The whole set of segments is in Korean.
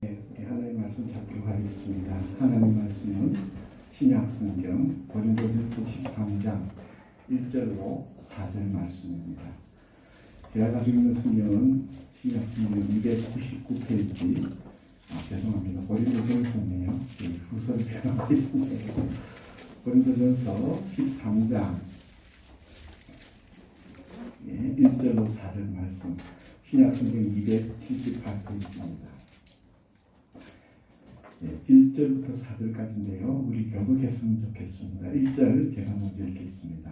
우리 하나님 말씀 찾도록 하겠습니다. 하나님 말씀은 신약성경 고린도전서 13장 1절로 4절 말씀입니다. 제가 가지고 있는 성경은 신약성경 299페이지 죄송합니다. 고린도전서네요. 후서를 표현하고 있습니다. 고린도전서 13장 1절로 4절 말씀 신약성경 278페이지입니다. 1절부터 4절까지인데요. 우리 교독했으면 좋겠습니다. 1절 제가 먼저 읽겠습니다.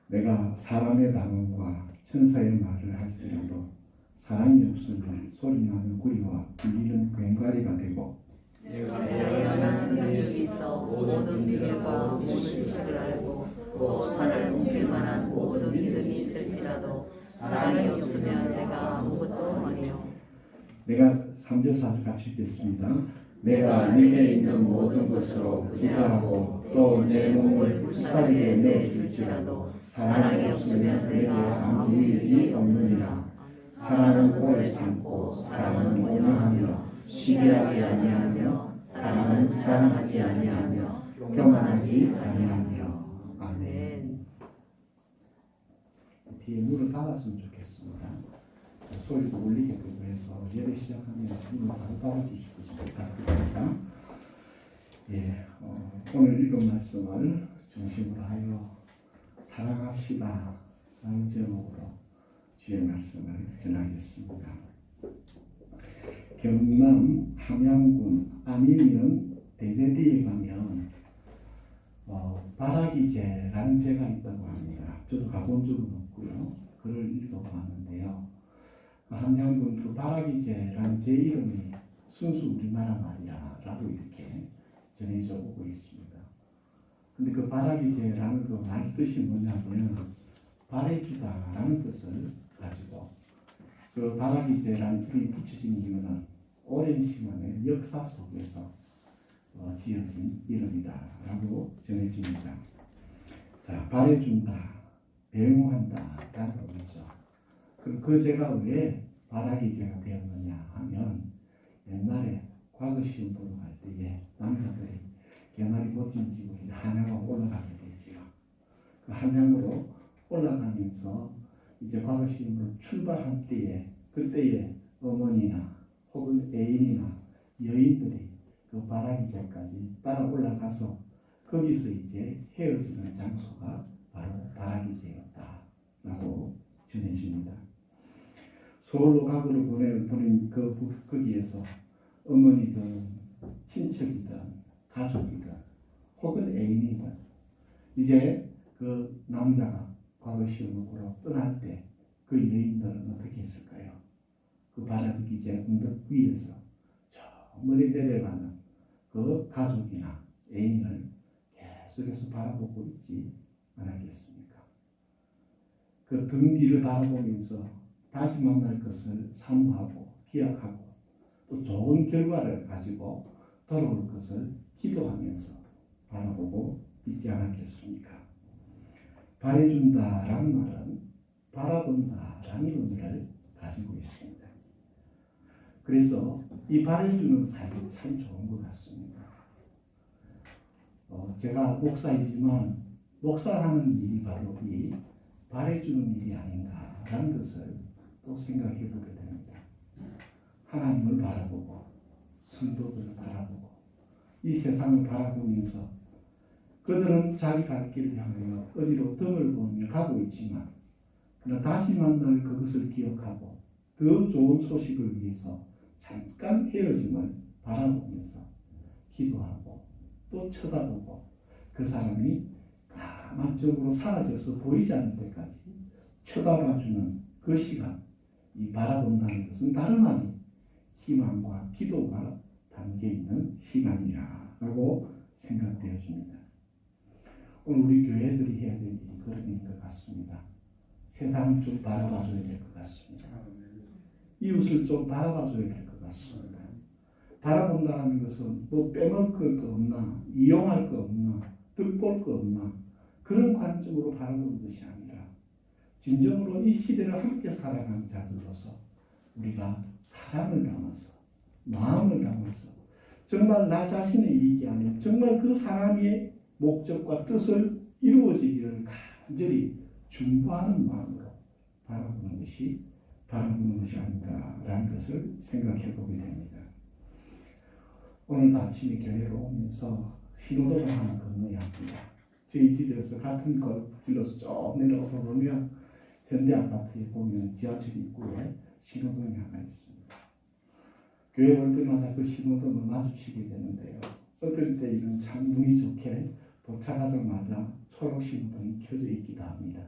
내가 사람의 방언과 천사의 말을 할지라도 사랑이 없으면 소리나는 구리와 들리는 괭과리가 되고 내가 연하는 능력이 있어 모든 비밀과 모든 지식을 알고 또 산을 옮길 만한 모든 믿음이 있을지라도 사랑이 없으면 내가 아무것도 아니요. 내가 3절 4절 같이 읽겠습니다. 내가 네게 있는 모든 것으로 부자하고 또 내 몸을 불사르게 내줄지라도 사랑이 없으면 내가 아무 일이 없느니라. 사랑은 오래 참고 사랑은 온유하며 시기하지 아니하며 사랑은 자랑하지 아니하며 교만하지 아니하며. 아멘. 뒤에 물을 닫았으면 좋겠습니다. 소리도 울리게끔 해서 예배 시작하면 물을 바로 닫아주시고 부탁드립니다. 오늘 읽은 말씀을 중심으로 하여 사랑합시다 라는 제목으로 주의 말씀을 전하겠습니다. 경남 함양군 안이면 대대리에 가면 바라기제라는 제가 있다고 합니다. 저도 가본 적은 없고요. 글을 읽어봤는데요. 함양군 그 바라기제라는 제 이름이 순수 우리나라 말이야라고 이렇게 전해져 오고 있습니다. 근데 그 바라기제라는 그 말 뜻이 뭐냐면 바래주다라는 뜻을 가지고 그 바라기제라는 이름이 붙여진 이유는 오랜 시간의 역사 속에서 지어진 이름이다라고 전해집니다. 자, 바래준다, 배웅한다라는 의미죠. 그 제가 왜 바라기제가 되었느냐 하면 옛날에 과거 시험 보러 갈 때에 남자들이 개나리 꽃진 지고 한양으로 올라가게 되지요. 그 한양으로 올라가면서 이제 과거 시험으로 출발한 때에 그때의 어머니나 혹은 애인이나 여인들이 그 바라기제까지 따라 올라가서 거기서 이제 헤어지는 장소가 바로 바라기제였다라고 전해집니다. 서울로 과거를 보낸 거기에서 어머니든 친척이든 가족이든 혹은 애인이든 이제 그 남자가 과거 시험을 보러 떠날 때 그 여인들은 어떻게 했을까요? 그 바라기제 언덕 위에서 저 멀리 내려가는 그 가족이나 애인을 계속해서 바라보고 있지 않았겠습니까? 그 등 뒤를 바라보면서 다시 만날 것을 사모하고 기약하고 또 좋은 결과를 가지고 돌아올 것을 기도하면서 바라보고 있지 않았겠습니까? 바래준다라는 말은 바라본다라는 의미를 가지고 있습니다. 그래서 이 바래주는 삶이 참 좋은 것 같습니다. 제가 목사이지만 목사라는 일이 바로 이 바래주는 일이 아닌가라는 것을 또 생각해 보게 됩니다. 하나님을 바라보고 성도들을 바라보고 이 세상을 바라보면서 그들은 자기 갈 길을 향하여 어디로 등을 보며 가고 있지만 그러나 다시 만날 그것을 기억하고 더 좋은 소식을 위해서 잠깐 헤어짐을 바라보면서 기도하고 또 쳐다보고 그 사람이 까맣적으로 사라져서 보이지 않을 때까지 쳐다봐주는 그 시간, 이 바라본다는 것은 다름 아닌 희망과 기도가 담겨있는 시간이라고 생각되어집니다. 오늘 우리 교회들이 해야 될 일이 그런 일인 것 같습니다. 세상을 좀 바라봐줘야 될 것 같습니다. 이웃을 좀 바라봐줘야 될 것 같습니다. 바라본다는 것은 뭐 빼먹을 거 없나, 이용할 거 없나, 득볼 거 없나 그런 관점으로 바라보는 것이 아니라 진정으로 이 시대를 함께 살아가는 자들로서 우리가 사랑을 담아서 마음을 담아서 정말 나 자신의 이익이 아니라 정말 그 사람의 목적과 뜻을 이루어지기를 간절히 중보하는 마음으로 바라보는 것이 아닌가라는 것을 생각해 보게 됩니다. 오늘 아침에 교회로 오면서 신호등을 하나 건너야 합니다. 저희 집에서 같은 길로서 쭉 내려가 보면 현대아파트에 보면 지하철 입구에 신호등이 하나 있습니다. 교회 올 때마다 그 신호등을 마주치게 되는데요. 어떨 때는 참 운이 좋게 도착하자마자 초록 신호등이 켜져 있기도 합니다.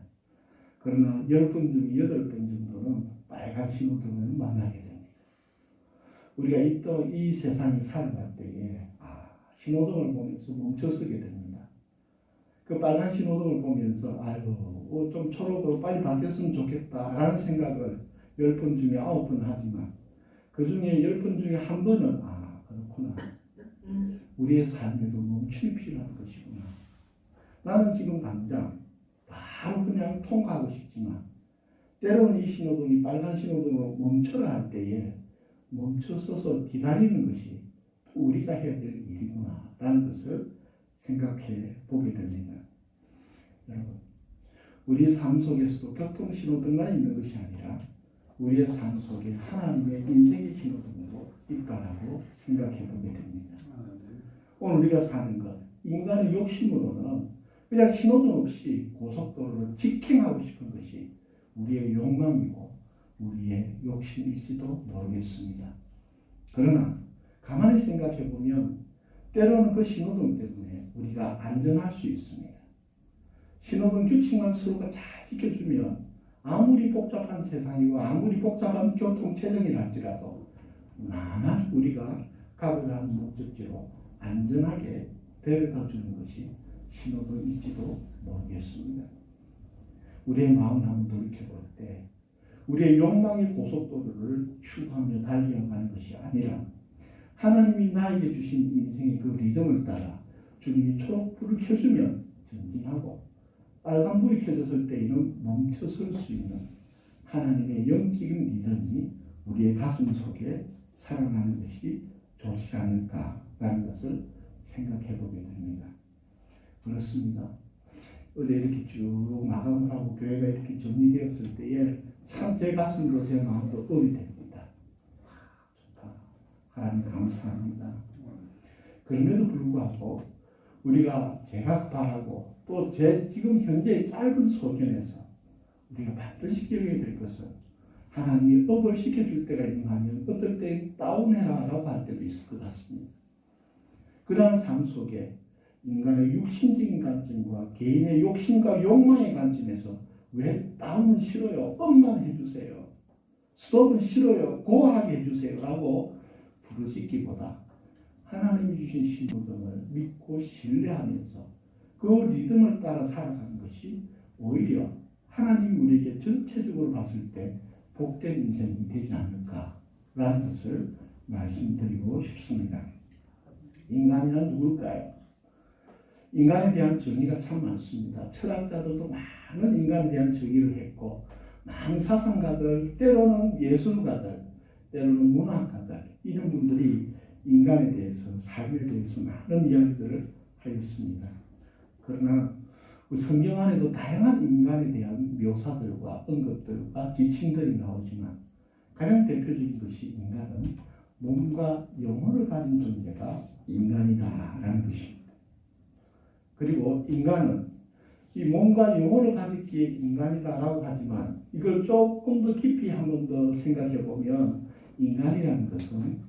그러나 10번 중 8번 정도는 빨간 신호등을 만나게 됩니다. 우리가 이 세상에 살아갈 때에 신호등을 보면서 멈춰서게 됩니다. 그 빨간 신호등을 보면서 좀 초록으로 빨리 바뀌었으면 좋겠다라는 생각을 10번 중에 9번 하지만 그 중에 10번 중에 한 번은 그렇구나. 우리의 삶에도 멈춤이 필요한 것이구나. 나는 지금 당장 바로 그냥 통과하고 싶지만 때로는 이 신호등이 빨간 신호등으로 멈춰라 할 때에 멈춰서서 기다리는 것이 우리가 해야 될 일이구나 라는 것을 생각해 보게 됩니다. 여러분, 우리의 삶 속에서도 교통신호등만 있는 것이 아니라 우리의 삶 속에 하나님의 인생의 신호등도 있다라고 생각해 보게 됩니다. 오늘 우리가 사는 것, 인간의 욕심으로는 그냥 신호등 없이 고속도로를 직행하고 싶은 것이 우리의 욕망이고 우리의 욕심일지도 모르겠습니다. 그러나 가만히 생각해 보면 때로는 그 신호등 때문에 우리가 안전할 수 있습니다. 신호등 규칙만 서로가 잘 지켜주면 아무리 복잡한 세상이고 아무리 복잡한 교통체증이라 할지라도 나만 우리가 가고자 하는 목적지로 안전하게 데려다 주는 것이 신호등일지도 모르겠습니다. 우리의 마음을 한번 돌이켜볼 때 우리의 욕망의 고속도로를 추구하며 달려가는 것이 아니라 하나님이 나에게 주신 인생의 그 리듬을 따라 주님이 초록불을 켜주면 전진하고 빨간불이 켜졌을 때에는 멈춰설 수 있는 하나님의 영적인 리듬이 우리의 가슴 속에 살아나는 것이 좋지 않을까라는 것을 생각해 보게 됩니다. 그렇습니다. 어제 이렇게 쭉 마감을 하고 교회가 이렇게 정리되었을 때에 참 제 가슴으로 제 마음도 업이 됩니다. 좋다. 하나님 감사합니다. 그럼에도 불구하고 제가 바라고 또 제 지금 현재 짧은 소견에서 우리가 반드시 기억해야 될 것은 하나님이 업을 시켜줄 때가 있는가하면 어떨 때 다운해라라고 할 때도 있을 것 같습니다. 그러한 삶 속에 인간의 육신적인 관점과 개인의 욕심과 욕망의 관점에서 왜 다운은 싫어요? 업만 해주세요. 스톱은 싫어요. 고하게 해주세요. 라고 부르짖기보다 하나님이 주신 신호등을 믿고 신뢰하면서 그 리듬을 따라 살아가는 것이 오히려 하나님이 우리에게 전체적으로 봤을 때 복된 인생이 되지 않을까라는 것을 말씀드리고 싶습니다. 인간이란 누굴까요? 인간에 대한 정의가 참 많습니다. 철학자들도 많은 인간에 대한 정의를 했고 많은 사상가들, 때로는 예술가들, 때로는 문학가들 이런 분들이 인간에 대해서 삶에 대해서 많은 이야기들을 하였습니다. 그러나 성경 안에도 다양한 인간에 대한 묘사들과 언급들과 지침들이 나오지만 가장 대표적인 것이 인간은 몸과 영혼을 가진 존재가 인간이다라는 것입니다. 그리고 인간은 이 몸과 영혼을 가졌기에 인간이다라고 하지만 이걸 조금 더 깊이 한 번 더 생각해 보면 인간이라는 것은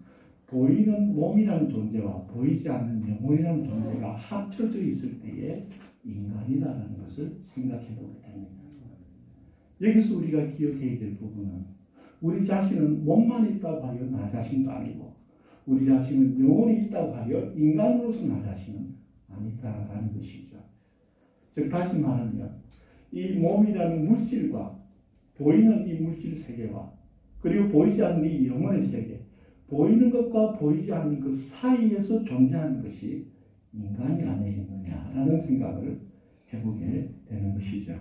보이는 몸이라는 존재와 보이지 않는 영혼이라는 존재가 합쳐져 있을 때에 인간이다라는 것을 생각해 보게 됩니다. 여기서 우리가 기억해야 될 부분은 우리 자신은 몸만 있다고 하여 나 자신도 아니고 우리 자신은 영혼이 있다고 하여 인간으로서 나 자신은 아니다라는 것이죠. 즉 다시 말하면 이 몸이라는 물질과 보이는 이 물질 세계와 그리고 보이지 않는 이 영혼의 세계, 보이는 것과 보이지 않는 그 사이에서 존재하는 것이 인간이 아니겠느냐라는 생각을 해보게 되는 것이죠.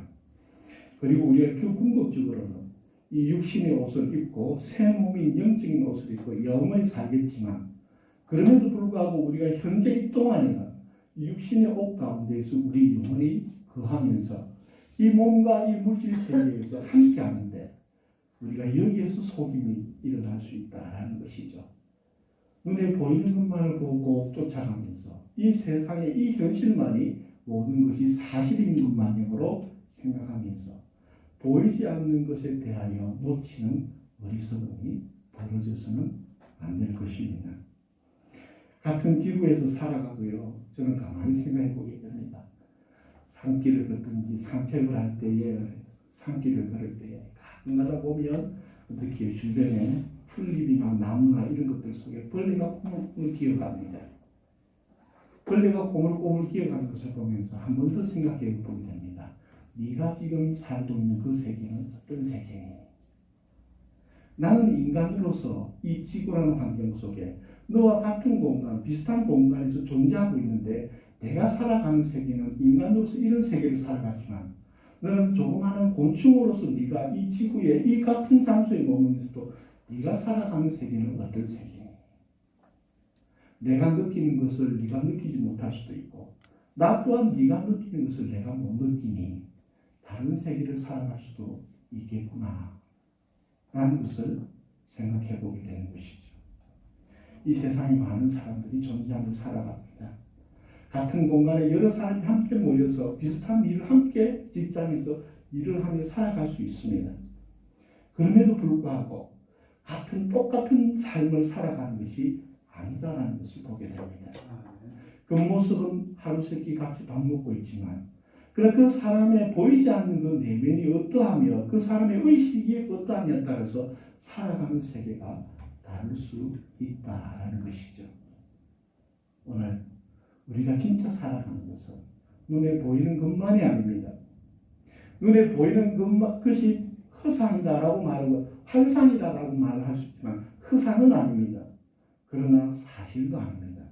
그리고 우리가 그 궁극적으로는 이 육신의 옷을 입고 새 몸인 영적인 옷을 입고 영원히 살겠지만 그럼에도 불구하고 우리가 현재 이 동안에는 육신의 옷 가운데에서 우리 영혼이 거하면서 이 몸과 이 물질 세계에서 함께 하는데 우리가 여기에서 속임이 일어날 수 있다라는 것이죠. 눈에 보이는 것만을 보고 쫓아가면서 이 세상의 이 현실만이 모든 것이 사실인 것만으로 생각하면서 보이지 않는 것에 대하여 놓치는 어리석음이 벌어져서는 안 될 것입니다. 같은 지구에서 살아가고요. 저는 가만히 생각해 보게 됩니다. 산길을 걷든지 산책을 할 때에 산길을 걸을 때에 가끔가다 보면 어떻게 주변에 풀잎이나 나무나 이런 것들 속에 벌레가 꼬물꼬물 기어갑니다. 벌레가 꼬물꼬물 기어가는 것을 보면서 한 번 더 생각해 보게 됩니다. 네가 지금 살고 있는 그 세계는 어떤 세계니? 나는 인간으로서 이 지구라는 환경 속에 너와 같은 공간, 비슷한 공간에서 존재하고 있는데 내가 살아가는 세계는 인간으로서 이런 세계를 살아가지만 너는 조그마한 곤충으로서 네가 이 지구에 이 같은 장소에 머무면서도 네가 살아가는 세계는 어떤 세계니? 내가 느끼는 것을 네가 느끼지 못할 수도 있고 나 또한 네가 느끼는 것을 내가 못 느끼니 다른 세계를 살아갈 수도 있겠구나 라는 것을 생각해 보게 되는 것이죠. 이 세상에 많은 사람들이 존재하면서 살아갑니다. 같은 공간에 여러 사람이 함께 모여서 비슷한 일을 함께 직장에서 일을 하며 살아갈 수 있습니다. 그럼에도 불구하고 똑같은 삶을 살아가는 것이 아니다라는 것을 보게 됩니다. 그 모습은 하루 세끼 같이 밥 먹고 있지만 그 사람의 보이지 않는 그 내면이 어떠하며 그 사람의 의식이 어떠하냐에 따라서 살아가는 세계가 다를 수 있다라는 것이죠. 오늘 우리가 진짜 살아가는 것은 눈에 보이는 것만이 아닙니다. 눈에 보이는 것이 허상이다라고 말하고 환상이다라고 말을 할 수 있지만 허상은 아닙니다. 그러나 사실도 아닙니다.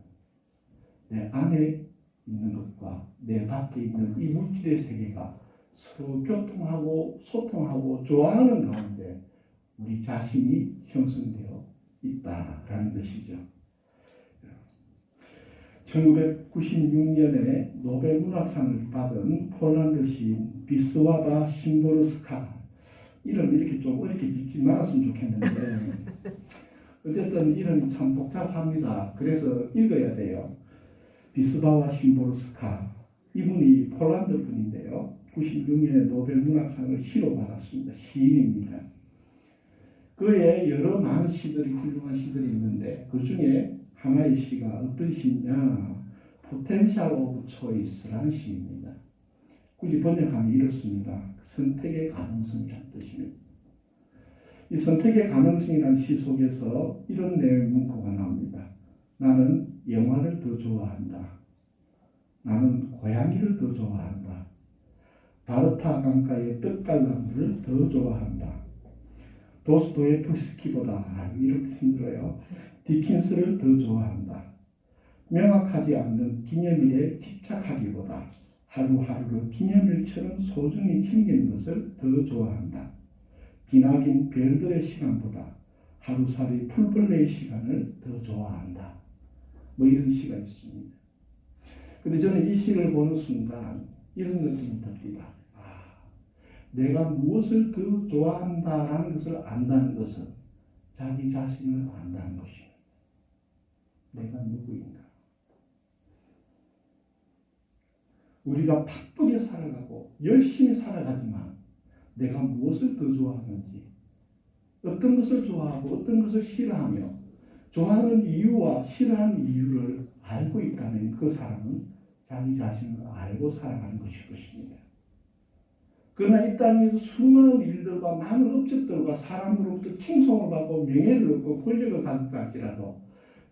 내 안에 있는 것과 내 밖에 있는 이 물질의 세계가 서로 교통하고 소통하고 조화하는 가운데 우리 자신이 형성되어 있다라는 것이죠. 1996년에 노벨 문학상을 받은 폴란드 시인 비스와바 심보르스카 이름 이렇게 좀 어렵게 짓지 말았으면 좋겠는데 어쨌든 이름이 참 복잡합니다. 그래서 읽어야 돼요. 비스바와 심보르스카 이분이 폴란드 분인데요. 96년에 노벨 문학상을 시로 받았습니다. 시인입니다. 그의 여러 많은 시들이 훌륭한 시들이 있는데 그 중에 하나의 시가 어떤 시냐 포텐셜 오브 초이스라는 시입니다. 굳이 번역하면 이렇습니다. 선택의 가능성이라는 뜻입니다. 이 선택의 가능성이라는 시 속에서 이런 내용의 문구가 나옵니다. 나는 영화를 더 좋아한다. 나는 고양이를 더 좋아한다. 바르타 강가의 떡갈나무를 더 좋아한다. 도스토예프스키보다 이렇게 힘들어요. 디킨스를 더 좋아한다. 명확하지 않는 기념일에 집착하기보다 하루하루를 기념일처럼 소중히 챙기는 것을 더 좋아한다. 기나긴 별들의 시간보다 하루살이 풀벌레의 시간을 더 좋아한다. 뭐 이런 시가 있습니다. 근데 저는 이 시를 보는 순간 이런 느낌이 듭니다. 내가 무엇을 더 좋아한다라는 것을 안다는 것은 자기 자신을 안다는 것입니다. 내가 누구인가? 우리가 바쁘게 살아가고 열심히 살아가지만 내가 무엇을 더 좋아하는지, 어떤 것을 좋아하고 어떤 것을 싫어하며 좋아하는 이유와 싫어하는 이유를 알고 있다면 그 사람은 자기 자신을 알고 살아가는 것일 것입니다. 그러나 이 땅에서 수많은 일들과 많은 업적들과 사람으로부터 칭송을 받고 명예를 얻고 권력을 갖다 할지라도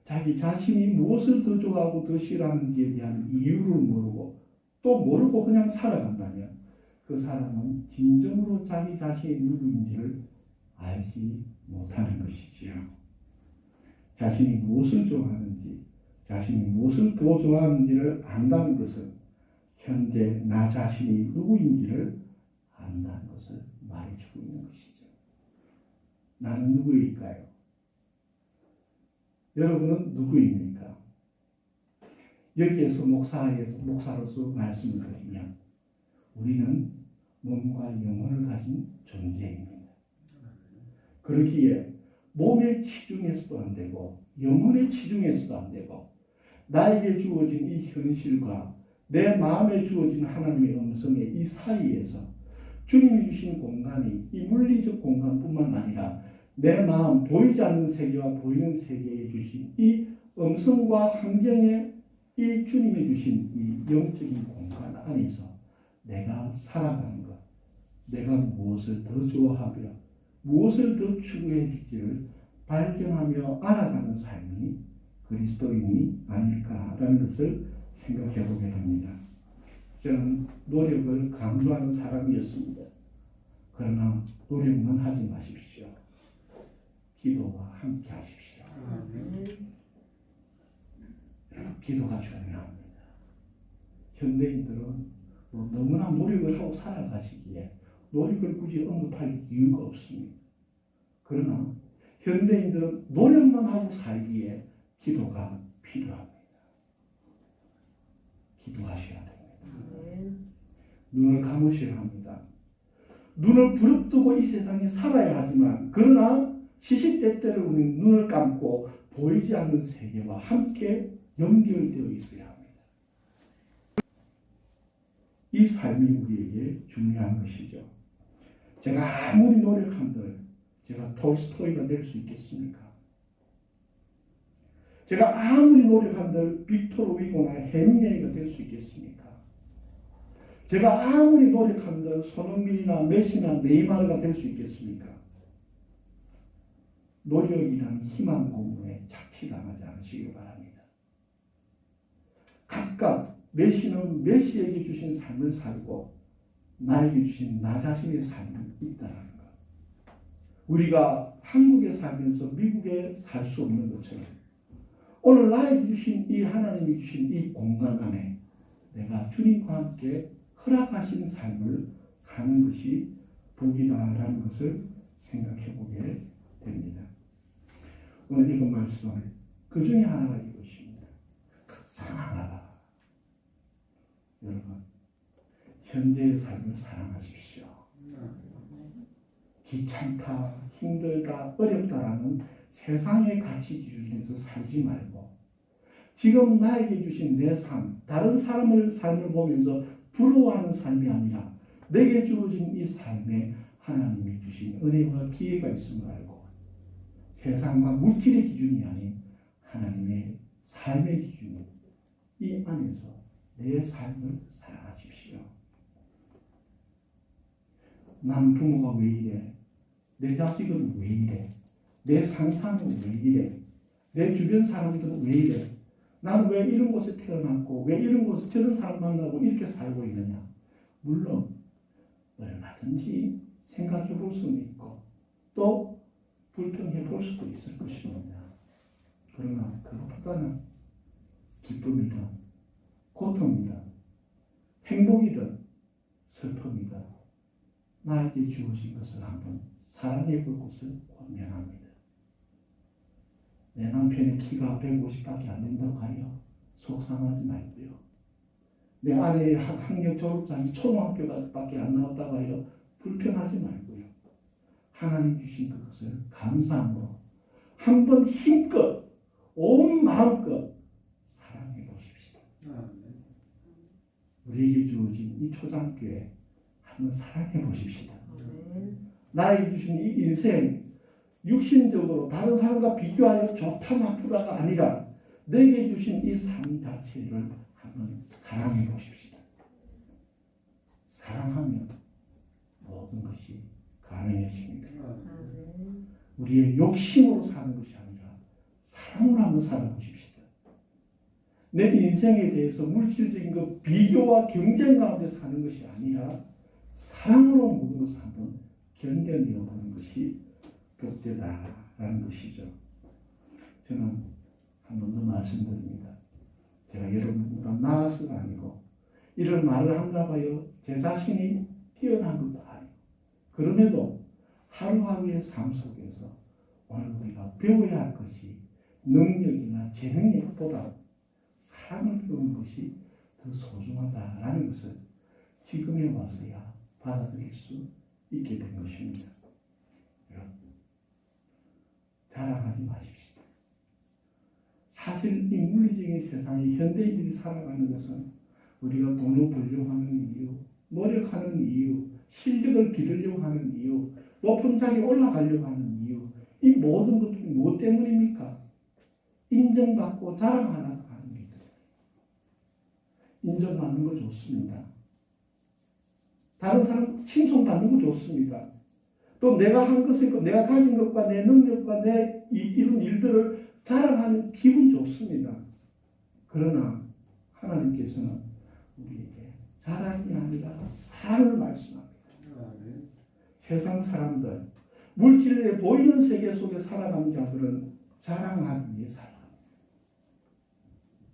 자기 자신이 무엇을 더 좋아하고 더 싫어하는지에 대한 이유를 모르고 또 모르고 그냥 살아간다면 그 사람은 진정으로 자기 자신이 누구인지를 알지 못하는 것이지요. 자신이 무엇을 좋아하는지, 자신이 무엇을 더 좋아하는지를 안다는 것은 현재 나 자신이 누구인지를 안다는 것을 말해주고 있는 것이죠. 나는 누구일까요? 여러분은 누구입니까? 여기에서 목사로서 말씀을 드리면 우리는 몸과 영혼을 가진 존재입니다. 그러기에 몸에 치중해서도 안 되고 영혼에 치중해서도 안 되고 나에게 주어진 이 현실과 내 마음에 주어진 하나님의 음성의 이 사이에서 주님이 주신 공간이 이 물리적 공간뿐만 아니라 내 마음 보이지 않는 세계와 보이는 세계에 주신 이 음성과 환경에 이 주님이 주신 이 영적인 공간 안에서 내가 살아가는 것, 내가 무엇을 더 좋아하며 무엇을 더 추구해질지를 발견하며 알아가는 삶이 그리스도인이 아닐까라는 것을 생각해 보게 됩니다. 저는 노력을 강조하는 사람이었습니다. 그러나 노력만 하지 마십시오. 기도와 함께 하십시오. 기도가 중요합니다. 현대인들은 너무나 노력을 하고 살아가시기에 노력을 굳이 언급할 이유가 없습니다. 그러나 현대인들은 노력만 하고 살기에 기도가 필요합니다. 기도하셔야 됩니다. 눈을 감으셔야 합니다. 눈을 부릅뜨고 이 세상에 살아야 하지만 그러나 시시때때로 우리는 눈을 감고 보이지 않는 세계와 함께 연결되어 있어야 합니다. 이 삶이 우리에게 중요한 것이죠. 제가 아무리 노력한들 제가 톨스토이가 될 수 있겠습니까? 제가 아무리 노력한들 빅토르 위고나 헤밍웨이가 될 수 있겠습니까? 제가 아무리 노력한들 손흥민이나 메시나 네이마르가 될 수 있겠습니까? 노력이라는 희망 고문에 착취당하지 않으시기 바랍니다. 각각 메시는 메시에게 주신 삶을 살고 나에게 주신 나 자신의 삶이 있다는 것. 우리가 한국에 살면서 미국에 살 수 없는 것처럼 오늘 나에게 주신 이 하나님이 주신 이 공간 안에 내가 주님과 함께 허락하신 삶을 사는 것이 복이다라는 것을 생각해 보게 됩니다. 오늘 읽은 말씀 그 중에 하나가 이것입니다. 사랑하라. 여러분 현재의 삶을 사랑하십시오. 귀찮다, 힘들다, 어렵다라는 세상의 가치 기준에서 살지 말고 지금 나에게 주신 내 삶, 다른 사람을 삶을 보면서 부러워하는 삶이 아니라 내게 주어진 이 삶에 하나님이 주신 은혜와 기회가 있음을 알고 세상과 물질의 기준이 아닌 하나님의 삶의 기준 이 안에서 내 삶을 살아가십시오. 난 부모가 왜 이래? 내 자식은 왜 이래? 내 상사는 왜 이래? 내 주변 사람들은 왜 이래? 나는 왜 이런 곳에 태어났고 왜 이런 곳에 저런 사람 만나고 이렇게 살고 있느냐? 물론 얼마든지 생각해 볼 수는 있고 또 불평해 볼 수도 있을 것입니다. 그러나 그것보다는 기쁨이든 고통이든 행복이든 슬픔이든 나에게 주어진 것을 한번 사랑해 볼 것을 권면합니다. 내 남편의 키가 150밖에 안 된다고 하여 속상하지 말고요. 내 아내의 학력 졸업장이 초등학교밖에 안 나왔다고 하여 불평하지 말고요. 하나님 주신 그것을 감사함으로 한번 힘껏 온 마음껏 사랑해 보십시다. 우리에게 주어진 이 초장교회 한번 사랑해 보십시다. 나에게 주신 이 인생 육신적으로 다른 사람과 비교하여 좋다 나쁘다가 아니라 내게 주신 이 삶 자체를 한번 사랑해 보십시다. 사랑하면 모든 것이 가능해집니다. 우리의 욕심으로 사는 것이 아니라 사랑으로 한번 살아보십시다. 내 인생에 대해서 물질적인 것 비교와 경쟁 가운데 사는 것이 아니라 사랑으로 모든 것을 한번 견뎌내어 보는 것이 복되다라는 것이죠. 저는 한 번 더 말씀드립니다. 제가 여러분보다 나아서가 아니고 이런 말을 한다고 하여 제 자신이 뛰어난 것도 아니고 그럼에도 하루하루의 삶 속에서 오늘 우리가 배워야 할 것이 능력이나 재능보다 사랑을 배우는 것이 더 소중하다라는 것을 지금에 와서야 받아들일 수 있게 된 것입니다. 여러분, 자랑하지 마십시오. 사실 이 물리적인 세상에 현대인들이 살아가는 것은 우리가 돈을 벌려고 하는 이유, 노력하는 이유, 실력을 기르려고 하는 이유, 높은 자리에 올라가려고 하는 이유, 이 모든 것들이 무엇 때문입니까? 인정받고 자랑하려고 하는 게 있거든요. 인정받는 거 좋습니다. 다른 사람 칭송받는 거 좋습니다. 또 내가 한 것을, 내가 가진 것과 내 능력과 내 이룬 일들을 자랑하는 기분 좋습니다. 그러나 하나님께서는 우리에게 자랑이 아니라 사랑을 말씀합니다. 세상 사람들, 물질에 보이는 세계 속에 살아가는 자들은 자랑하기 위해 살아갑니다.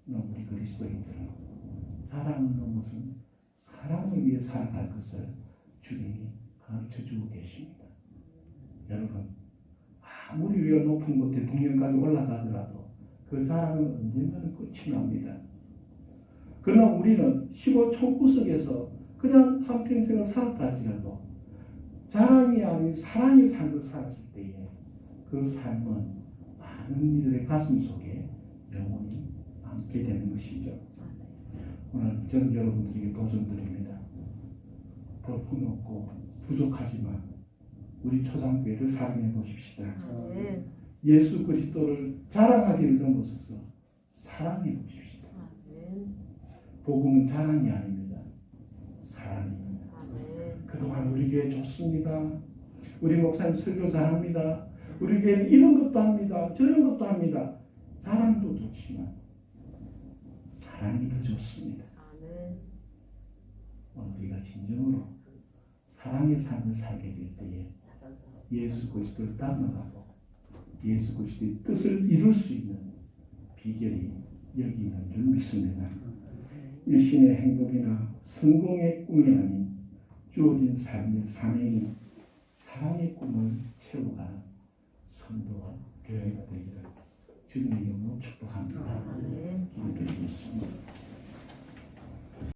우리 그리스도인들은 자랑을 넘어선 사랑을 위해 살아갈 것을 주님이 가르쳐 주고 계십니다. 여러분, 아무리 우리가 높은 곳 대통령까지 올라가더라도 그 자랑은 언젠가는 끝이 납니다. 그러나 우리는 시골 촌구석에서 그냥 한평생을 살았다 할지라도 자랑이 아닌 사랑의 삶을 살았을 때에 그 삶은 많은 이들의 가슴 속에 영원히 남게 되는 것이죠. 오늘 저는 여러분들에게 도전드립니다. 볼품없고 부족하지만 우리 초장교회를 사랑해 보십시다. 예수 그리스도를 자랑하기를 넘어서서 사랑해 보십시다. 복음은 자랑이 아닙니다. 사랑입니다. 그동안 우리 교회 좋습니다. 우리 목사님 설교 잘합니다. 우리 교회는 이런 것도 합니다. 저런 것도 합니다. 자랑도 좋지만 사랑이 더 좋습니다. 오늘 우리가 진정으로 사랑의 삶을 살게 될 때에 예수 그리스도를 닮아가고 예수 그리스도의 뜻을 이룰 수 있는 비결이 여기 있는 줄 믿습니다. 일신의 행복이나 성공의 꿈이 아닌 주어진 삶의 사명이 사랑의 꿈을 채워가는 성도와 교회가 되기를 주님의